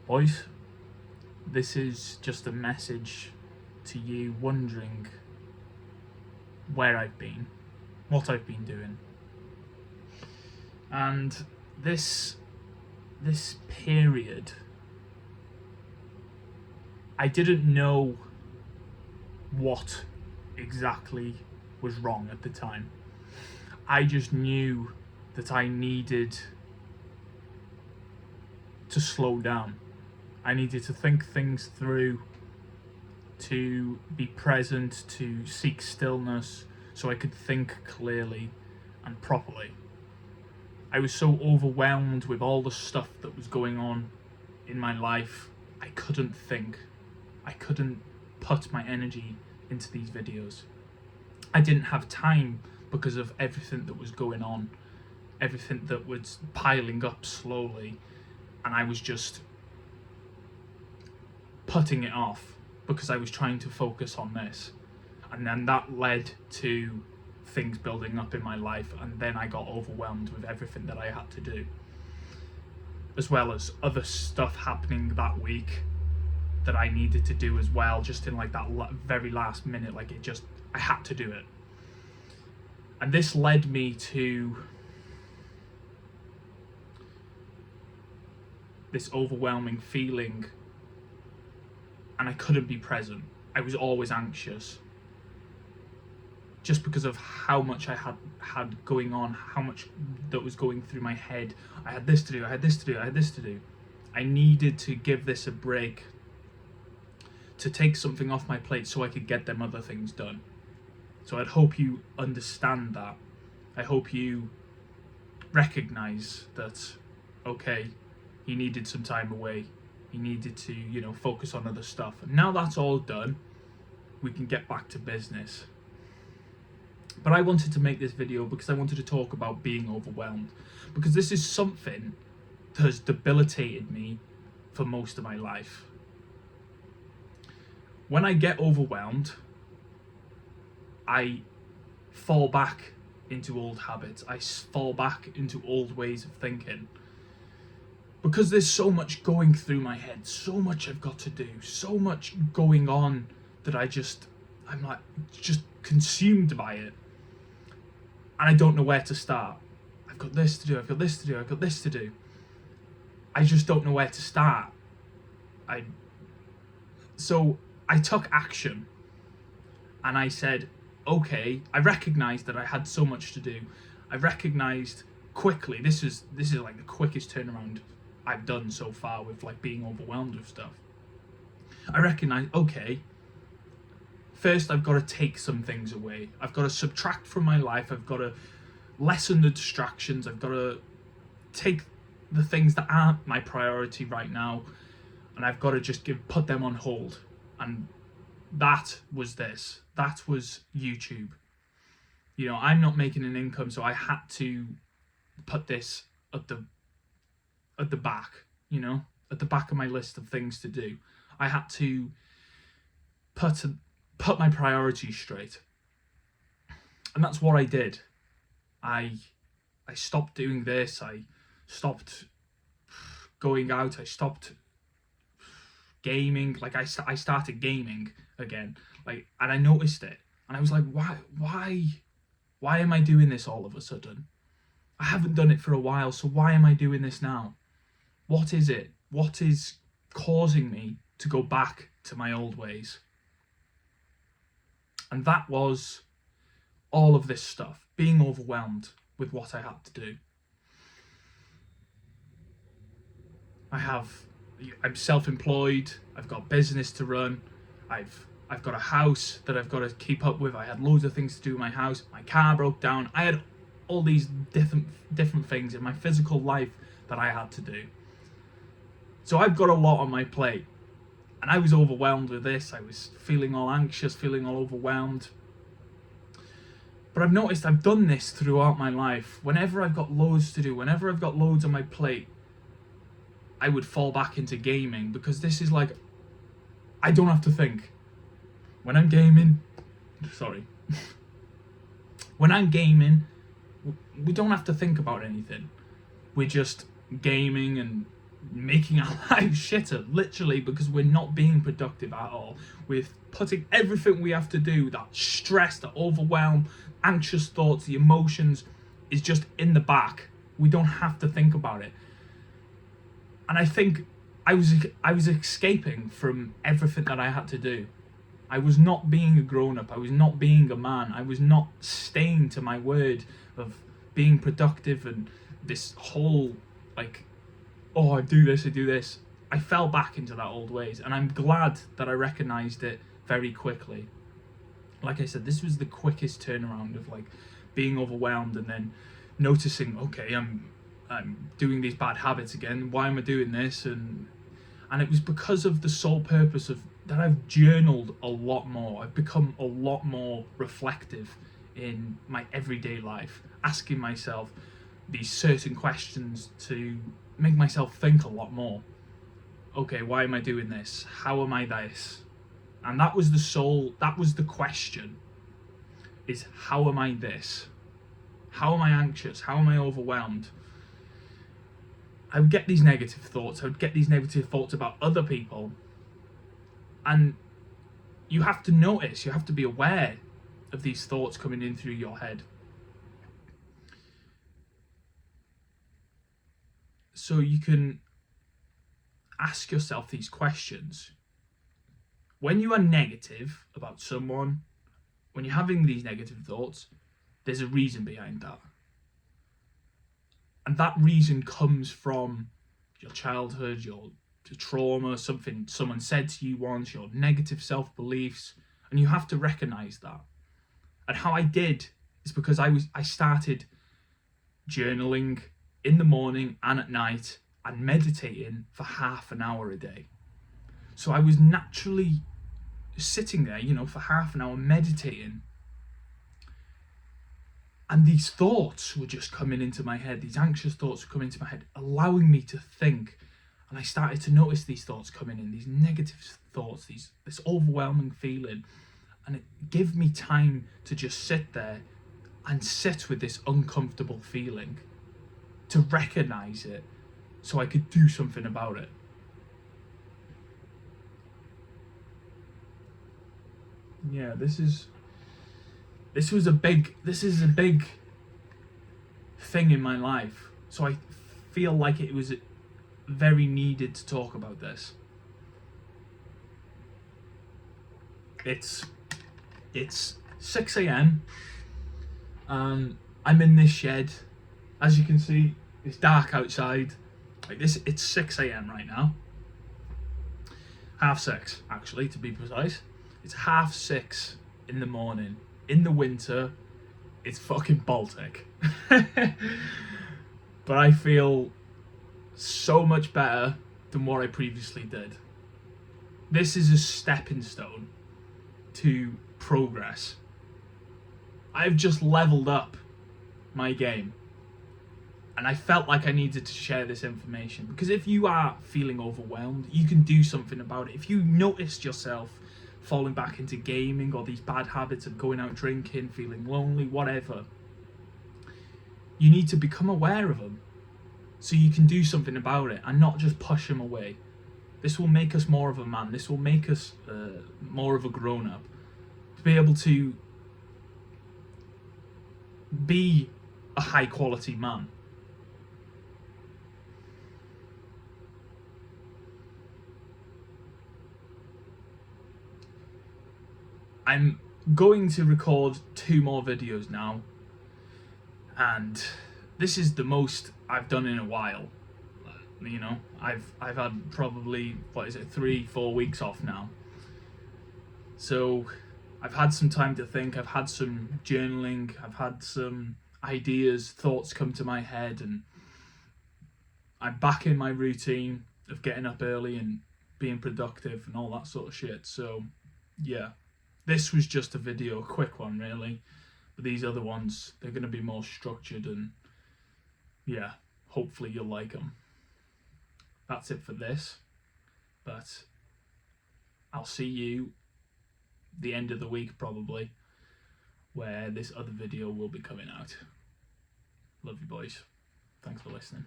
Boys, this is just a message to you wondering where I've been, what I've been doing. And this period, I didn't know what exactly was wrong at the time. I just knew that I needed to slow down. I needed to think things through, to be present, to seek stillness so I could think clearly and properly. I was so overwhelmed with all the stuff that was going on in my life, I couldn't think. I couldn't put my energy into these videos. I didn't have time because of everything that was going on, everything that was piling up slowly, and I was just putting it off because I was trying to focus on this. And then that led to things building up in my life, and then I got overwhelmed with everything that I had to do, as well as other stuff happening that week that I needed to do as well, just in like that very last minute. Like I had to do it. And this led me to this overwhelming feeling, and I couldn't be present. I was always anxious, just because of how much I had going on, how much that was going through my head. I had this to do, I had this to do, I had this to do. I needed to give this a break, to take something off my plate so I could get them other things done. So I'd hope you understand that. I hope you recognize that, okay, he needed some time away. He needed to, focus on other stuff. And now that's all done, we can get back to business. But I wanted to make this video because I wanted to talk about being overwhelmed, because this is something that has debilitated me for most of my life. When I get overwhelmed, I fall back into old habits. I fall back into old ways of thinking. Because there's so much going through my head, so much I've got to do, so much going on that I'm like just consumed by it. And I don't know where to start. I've got this to do, I've got this to do, I've got this to do. I just don't know where to start. So I took action, and I said, okay, I recognized that I had so much to do. I recognized quickly, this is like the quickest turnaround I've done so far with like being overwhelmed with stuff. I recognized, okay, first I've got to take some things away. I've got to subtract from my life. I've got to lessen the distractions. I've got to take the things that aren't my priority right now, and I've got to just put them on hold. And that was this. That was YouTube. I'm not making an income, so I had to put this at the back, at the back of my list of things to do. I had to put my priorities straight. And that's what I did. I stopped doing this. I stopped going out. I stopped gaming. Like I started gaming again. Like, and I noticed it, and I was like, why am I doing this all of a sudden? I haven't done it for a while, so why am I doing this now? What is it? What is causing me to go back to my old ways? And that was all of this stuff, being overwhelmed with what I had to do. I'm self-employed, I've got business to run, I've got a house that I've got to keep up with. I had loads of things to do in my house. My car broke down. I had all these different things in my physical life that I had to do. So I've got a lot on my plate, and I was overwhelmed with this. I was feeling all anxious, feeling all overwhelmed. But I've noticed I've done this throughout my life. Whenever I've got loads to do, whenever I've got loads on my plate, I would fall back into gaming, because this is like, I don't have to think. When I'm gaming, we don't have to think about anything. We're just gaming and making our lives shitter, literally, because we're not being productive at all. We're putting everything we have to do, that stress, the overwhelm, anxious thoughts, the emotions, is just in the back. We don't have to think about it. And I think I was escaping from everything that I had to do. I was not being a grown-up. I was not being a man. I was not staying to my word of being productive and this whole, like, oh, I do this. I fell back into that old ways, and I'm glad that I recognised it very quickly. Like I said, this was the quickest turnaround of like being overwhelmed and then noticing, okay, I'm doing these bad habits again. Why am I doing this? And it was because of the sole purpose of that I've journaled a lot more. I've become a lot more reflective in my everyday life, asking myself these certain questions to make myself think a lot more. Okay, why am I doing this? How am I this? And that was the question, is how am I this? How am I anxious? How am I overwhelmed? I would get these negative thoughts. I would get these negative thoughts about other people. And you have to notice, you have to be aware of these thoughts coming in through your head. So you can ask yourself these questions. When you are negative about someone, when you're having these negative thoughts, there's a reason behind that. And that reason comes from your childhood, your trauma, something someone said to you once, your negative self-beliefs, and you have to recognize that. And how I did is because I started journaling in the morning and at night and meditating for half an hour a day. So I was naturally sitting there, for half an hour meditating. And these thoughts were just coming into my head. These anxious thoughts were coming into my head, allowing me to think. And I started to notice these thoughts coming in, these negative thoughts, this overwhelming feeling. And it gave me time to just sit there and sit with this uncomfortable feeling, to recognize it so I could do something about it. Yeah, this is a big thing in my life. So I feel like it was very needed to talk about this. It's 6 a.m. I'm in this shed. As you can see, it's dark outside. Like this, it's 6 a.m. right now. 6:30, actually, to be precise. It's 6:30 in the morning. In the winter, it's fucking Baltic. But I feel so much better than what I previously did. This is a stepping stone to progress. I've just leveled up my game. And I felt like I needed to share this information, because if you are feeling overwhelmed, you can do something about it. If you noticed yourself falling back into gaming or these bad habits of going out drinking, feeling lonely, whatever, you need to become aware of them so you can do something about it and not just push them away. This will make us more of a man. This will make us more of a grown-up, to be able to be a high-quality man. I'm going to record 2 more videos now, and this is the most I've done in a while. I've had probably 3-4 weeks off now, so I've had some time to think. I've had some journaling. I've had some ideas, thoughts come to my head, and I'm back in my routine of getting up early and being productive and all that sort of shit. So yeah, this was just a video, a quick one really, but these other ones, they're going to be more structured, and yeah, hopefully you'll like them. That's it for this, but I'll see you the end of the week probably, where this other video will be coming out. Love you boys. Thanks for listening.